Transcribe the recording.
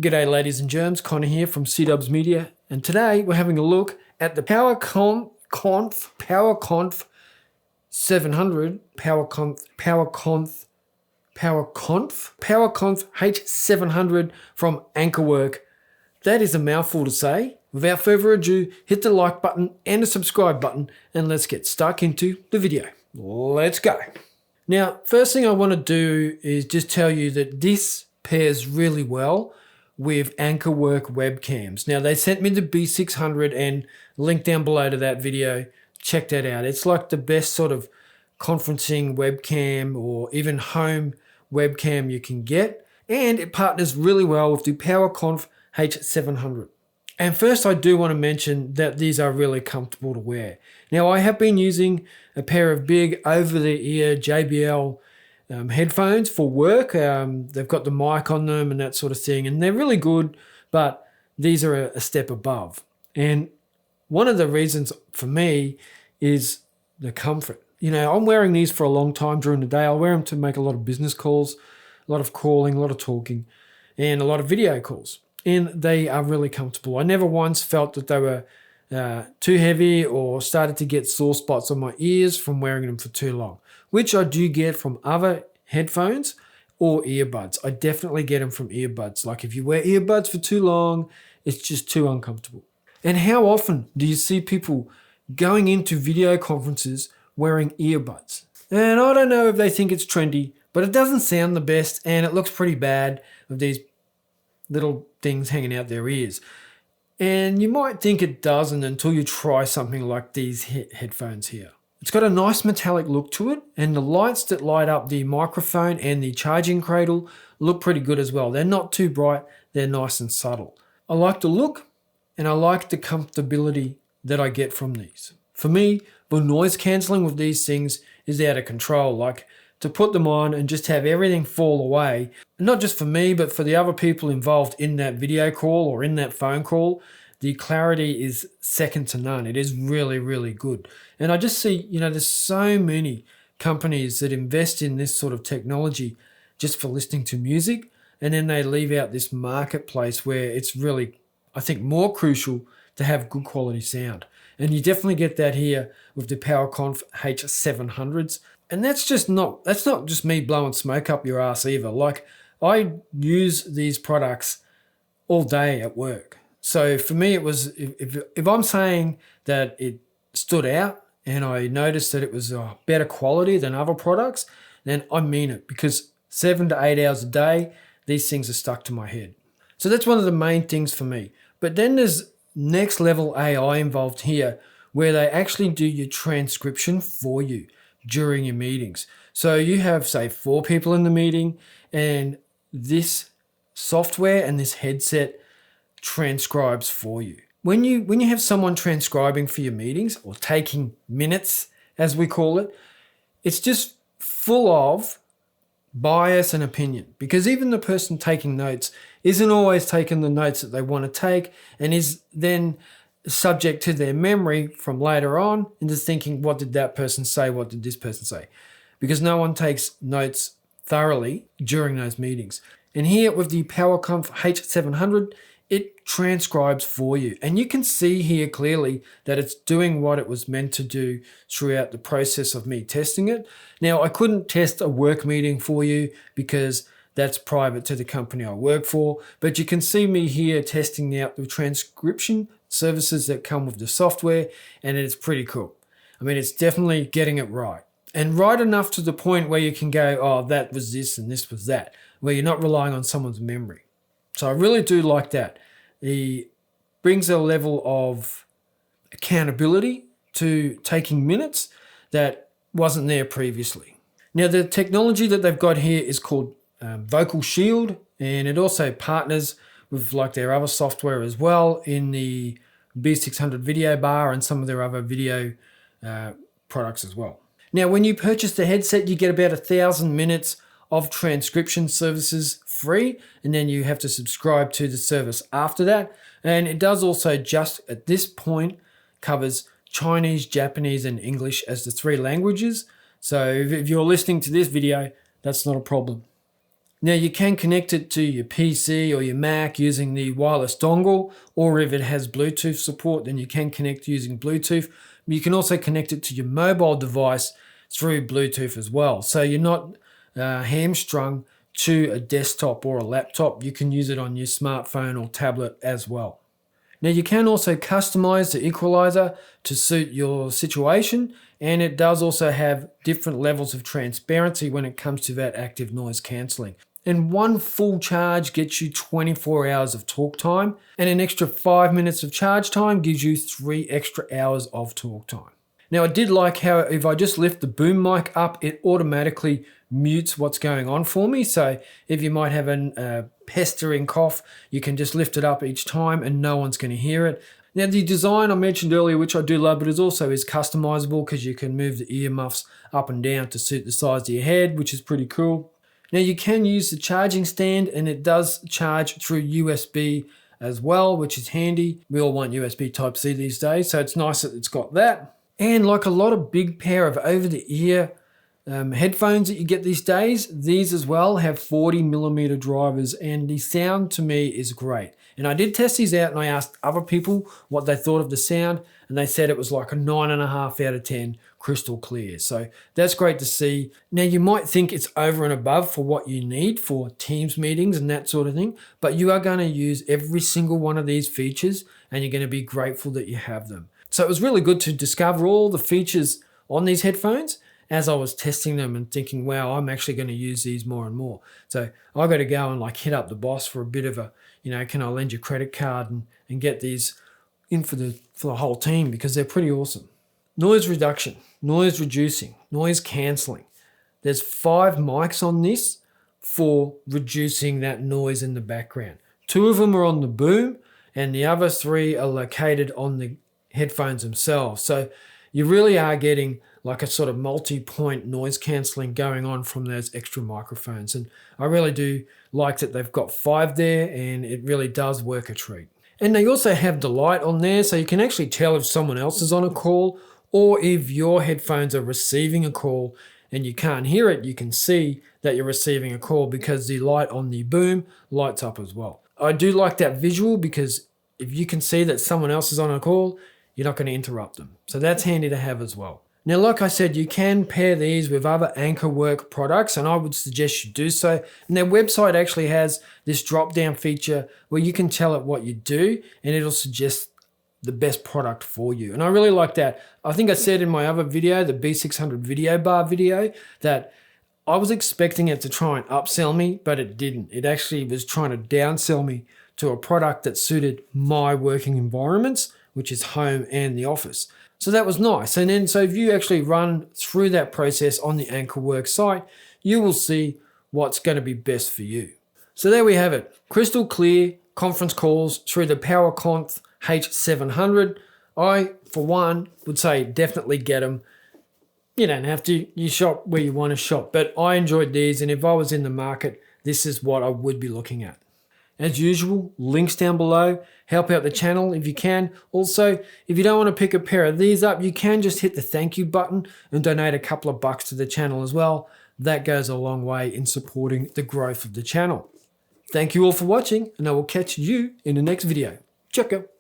G'day ladies and germs, Conor here from C-Dubs Media, and today we're having a look at the PowerConf H700 from AnkerWork. That is a mouthful to say. Without further ado, hit the like button and the subscribe button, and let's get stuck into the video. Let's go. Now, first thing I want to do is just tell you that this pairs really well with AnkerWork webcams. Now, they sent me the B600 and link down below to that video. Check that out. It's like the best sort of conferencing webcam or even home webcam you can get. And it partners really well with the PowerConf H700. And first, I do want to mention that these are really comfortable to wear. Now, I have been using a pair of big over-the-ear JBL headphones for work. They've got the mic on them and that sort of thing, and they're really good, but these are a step above. And one of the reasons for me is the comfort. You know, I'm wearing these for a long time during the day. I wear them to make a lot of business calls, a lot of calling, a lot of talking, and a lot of video calls. And they are really comfortable. I never once felt that they were too heavy or started to get sore spots on my ears from wearing them for too long, which I do get from other headphones or earbuds. I definitely get them from earbuds. Like if you wear earbuds for too long, it's just too uncomfortable. And how often do you see people going into video conferences wearing earbuds? And I don't know if they think it's trendy, but it doesn't sound the best and it looks pretty bad with these little things hanging out their ears. And you might think it doesn't until you try something like these headphones here. It's got a nice metallic look to it, and the lights that light up the microphone and the charging cradle look pretty good as well. They're not too bright, they're nice and subtle. I like the look, and I like the comfortability that I get from these. For me, the noise cancelling with these things is out of control. Like to put them on and just have everything fall away, not just for me, but for the other people involved in that video call or in that phone call, the clarity is second to none. It is really, really good. And I just see, there's so many companies that invest in this sort of technology just for listening to music, and then they leave out this marketplace where it's really, I think, more crucial to have good quality sound. And you definitely get that here with the PowerConf H700s. And that's not just me blowing smoke up your ass either. Like, I use these products all day at work. So for me, it was, if I'm saying that it stood out and I noticed that it was a better quality than other products, then I mean it, because 7 to 8 hours a day, these things are stuck to my head. So that's one of the main things for me. But then there's next level AI involved here, where they actually do your transcription for you during your meetings. So you have, say, 4 people in the meeting, and this software and this headset transcribes for you. When you have someone transcribing for your meetings, or taking minutes as we call it, it's just full of bias and opinion, because even the person taking notes isn't always taking the notes that they want to take, and is then subject to their memory from later on into thinking, what did that person say? What did this person say? Because no one takes notes thoroughly during those meetings. And here with the PowerConf H700, it transcribes for you. And you can see here clearly that it's doing what it was meant to do throughout the process of me testing it. Now, I couldn't test a work meeting for you because that's private to the company I work for, but you can see me here testing out the transcription services that come with the software, and it's pretty cool. I mean, it's definitely getting it right. And right enough to the point where you can go, oh, that was this and this was that, where you're not relying on someone's memory. So I really do like that. It brings a level of accountability to taking minutes that wasn't there previously. Now, the technology that they've got here is called Vocal Shield, and it also partners with like their other software as well in the B600 video bar and some of their other video products as well. Now, when you purchase the headset, you get about 1,000 minutes of transcription services free, and then you have to subscribe to the service after that. And it does also, just at this point, covers Chinese, Japanese, and English as the 3 languages. So if you're listening to this video, that's not a problem. Now you can connect it to your PC or your Mac using the wireless dongle, or if it has Bluetooth support, then you can connect using Bluetooth. You can also connect it to your mobile device through Bluetooth as well. So you're not hamstrung to a desktop or a laptop. You can use it on your smartphone or tablet as well. Now you can also customize the equalizer to suit your situation, and it does also have different levels of transparency when it comes to that active noise cancelling. And one full charge gets you 24 hours of talk time, and an extra 5 minutes of charge time gives you 3 extra hours of talk time. Now I did like how if I just lift the boom mic up, it automatically mutes what's going on for me. So if you might have a pestering cough, you can just lift it up each time and no one's going to hear it. Now the design I mentioned earlier, which I do love, but is customizable because you can move the ear muffs up and down to suit the size of your head, which is pretty cool. Now you can use the charging stand, and it does charge through USB as well, which is handy. We all want USB Type-C these days, so it's nice that it's got that. And like a lot of big pair of over-the-ear headphones that you get these days, these as well have 40mm drivers, and the sound to me is great. And I did test these out and I asked other people what they thought of the sound, and they said it was like a 9.5 out of 10, crystal clear. So that's great to see. Now you might think it's over and above for what you need for Teams meetings and that sort of thing, but you are going to use every single one of these features and you're going to be grateful that you have them. So it was really good to discover all the features on these headphones as I was testing them and thinking, wow, I'm actually going to use these more and more. So I got to go and like hit up the boss for a bit of a, can I lend your credit card and get these in for the whole team, because they're pretty awesome. Noise reduction, noise reducing, noise cancelling. There's 5 mics on this for reducing that noise in the background. 2 of them are on the boom and the other 3 are located on the headphones themselves. So you really are getting like a sort of multi-point noise cancelling going on from those extra microphones. And I really do like that they've got 5 there, and it really does work a treat. And they also have the light on there, so you can actually tell if someone else is on a call, or if your headphones are receiving a call and you can't hear it, you can see that you're receiving a call because the light on the boom lights up as well. I do like that visual, because if you can see that someone else is on a call, you're not going to interrupt them. So that's handy to have as well. Now, like I said, you can pair these with other AnkerWork products, and I would suggest you do so. And their website actually has this drop-down feature where you can tell it what you do, and it'll suggest the best product for you. And I really like that. I think I said in my other video, the B600 video bar video, that I was expecting it to try and upsell me, but it didn't. It actually was trying to downsell me to a product that suited my working environments, which is home and the office. So that was nice. And then, so if you actually run through that process on the AnkerWork site, you will see what's going to be best for you. So there we have it. Crystal clear conference calls through the PowerConf H700. I, for one, would say definitely get them. You don't have to. You shop where you want to shop. But I enjoyed these, and if I was in the market, this is what I would be looking at. As usual, links down below. Help out the channel if you can. Also, if you don't want to pick a pair of these up, you can just hit the thank you button and donate a couple of bucks to the channel as well. That goes a long way in supporting the growth of the channel. Thank you all for watching, and I will catch you in the next video. Ciao.